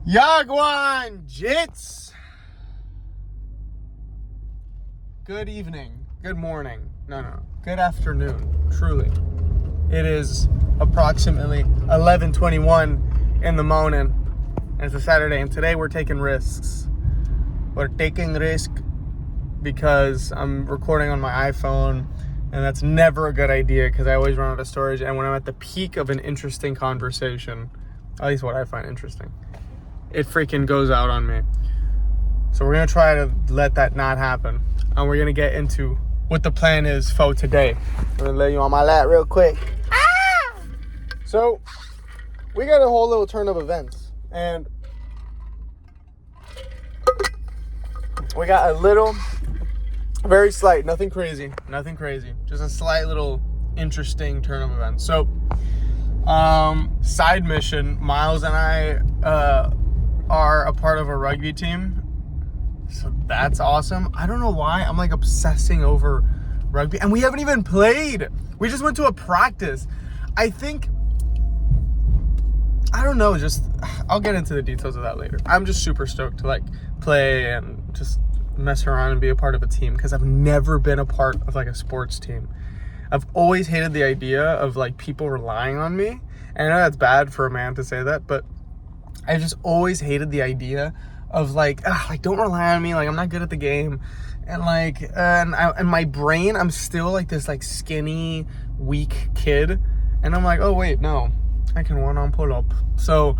Yagwan Jits. Good evening. Good morning. No. Good afternoon. Truly. It is approximately 11:21 in the morning. And it's a Saturday, and today we're taking risks. We're taking risk because I'm recording on my iPhone, and that's never a good idea because I always run out of storage. And when I'm at the peak of an interesting conversation, at least what I find interesting, it freaking goes out on me. So we're going to try to let that not happen. And we're going to get into what the plan is for today. I'm going to lay you on my lap real quick. So we got a whole little turn of events. And we got a little, very slight, nothing crazy. Just a slight little interesting turn of events. So, side mission, Miles and I are a part of a rugby team. So that's awesome. I don't know why I'm like obsessing over rugby, and we haven't even played. We just went to a practice. I don't know, I'll get into the details of that later. I'm just super stoked to like play and just mess around and be a part of a team because I've never been a part of like a sports team. I've always hated the idea of like people relying on me. And I know that's bad for a man to say that, but I just always hated the idea of like don't rely on me. Like I'm not good at the game. And like, and my brain, I'm still like this like skinny, weak kid. And I'm like, oh wait, no, I can one-arm pull up. So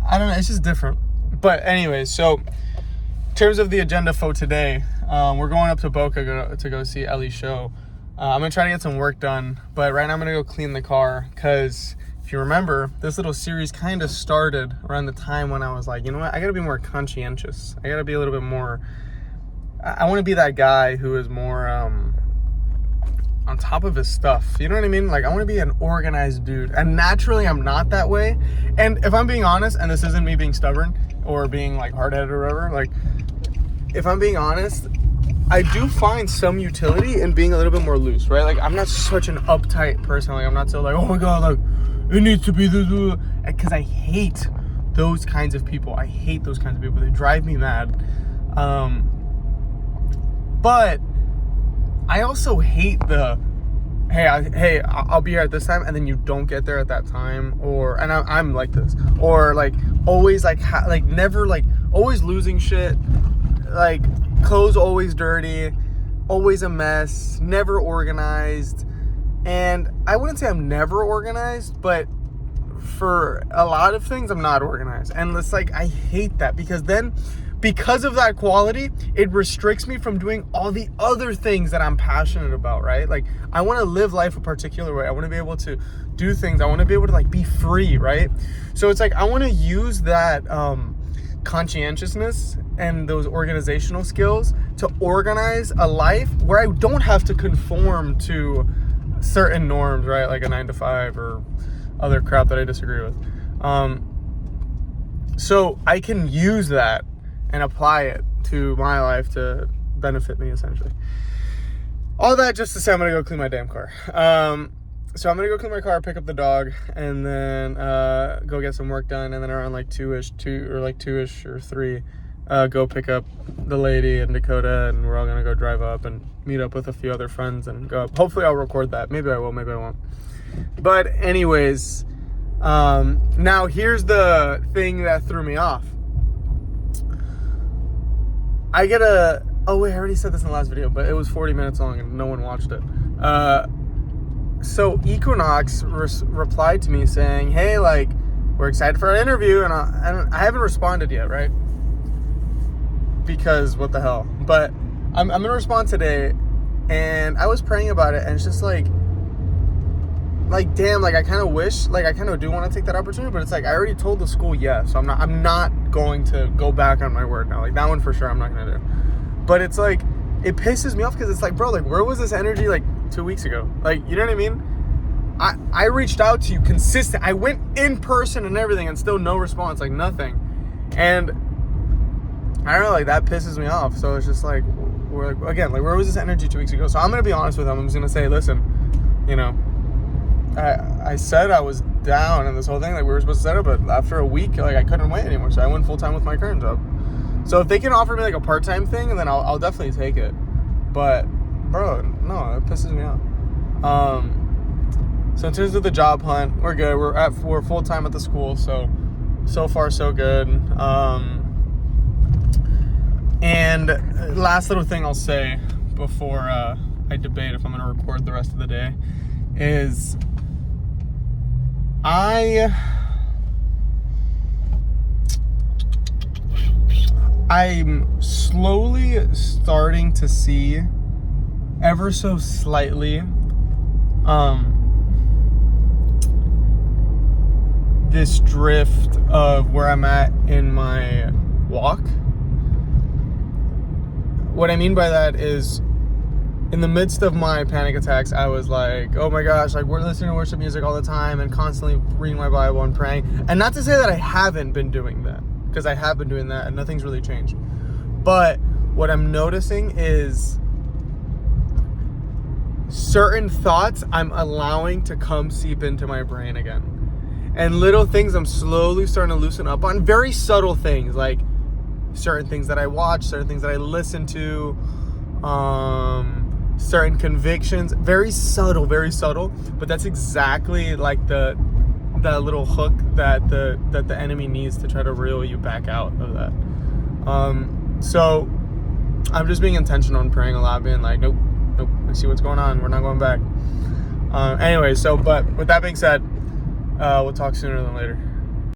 I don't know. It's just different. But anyways, so in terms of the agenda for today, we're going up to Boca to go see Ellie's show. I'm going to try to get some work done. But right now I'm going to go clean the car because if you remember, this little series kind of started around the time when I was like, you know what, I got to be more conscientious. I got to be a little bit more, I want to be that guy who is more on top of his stuff. You know what I mean? Like, I want to be an organized dude. And naturally, I'm not that way. And if I'm being honest, and this isn't me being stubborn or being like hard-headed or whatever, like, if I'm being honest, I do find some utility in being a little bit more loose, right? Like, I'm not such an uptight person. Like, I'm not so like, oh my God, like, it needs to be this, because I hate those kinds of people. They drive me mad. But I also hate the, hey, I'll be here at this time, and then you don't get there at that time, and I'm like this, or like always never like always losing shit, like clothes always dirty, always a mess, never organized. And I wouldn't say I'm never organized, but for a lot of things, I'm not organized. And it's like, I hate that because of that quality, it restricts me from doing all the other things that I'm passionate about, right? Like, I want to live life a particular way. I want to be able to do things. I want to be able to like be free, right? So it's like, I want to use that conscientiousness and those organizational skills to organize a life where I don't have to conform to certain norms, right? Like a 9-to-5 or other crap that I disagree with. So I can use that and apply it to my life to benefit me, essentially. All that just to say I'm going to go clean my damn car. So I'm going to go clean my car, pick up the dog, and then go get some work done. And then around like 2-ish or 3, go pick up the lady in Dakota, and we're all going to go drive up and meet up with a few other friends and go up. Hopefully I'll record that. Maybe I will, maybe I won't. But anyways, now here's the thing that threw me off. I already said this in the last video, but it was 40 minutes long and no one watched it. So Equinox replied to me saying, hey, like, we're excited for our interview, and I haven't responded yet, right? Because what the hell? But I'm gonna respond today, and I was praying about it, and it's just like damn, like I kind of wish, like I kind of do want to take that opportunity, but it's like I already told the school yes, so I'm not going to go back on my word now. Like that one for sure I'm not gonna do. But it's like, it pisses me off because it's like, bro, like where was this energy like 2 weeks ago? Like, you know what I mean? I reached out to you consistent. I went in person and everything, and still no response, like nothing. And I don't know, like that pisses me off. So it's just like, we're like, again, like where was this energy 2 weeks ago? So I'm gonna be honest with them. I'm just gonna say, listen, you know, I said I was down and this whole thing, like we were supposed to set up, but after a week, like I couldn't wait anymore, so I went full time with my current job. So if they can offer me like a part-time thing, then I'll definitely take it. But bro, no, it pisses me off. So in terms of the job hunt, we're good. We're full time at the school, so far so good. And last little thing I'll say before I debate if I'm going to record the rest of the day is I'm slowly starting to see, ever so slightly, this drift of where I'm at in my walk. What I mean by that is, in the midst of my panic attacks, I was like, oh my gosh, like we're listening to worship music all the time and constantly reading my Bible and praying. And not to say that I haven't been doing that, because I have been doing that and nothing's really changed. But what I'm noticing is certain thoughts I'm allowing to come seep into my brain again. And little things I'm slowly starting to loosen up on. Very subtle things, like certain things that I watch, certain things that I listen to, certain convictions. Very subtle, but that's exactly like that little hook that the enemy needs to try to reel you back out of that. So I'm just being intentional and praying a lot, being like, nope, I see what's going on, we're not going back. Anyway, but with that being said, we'll talk sooner than later.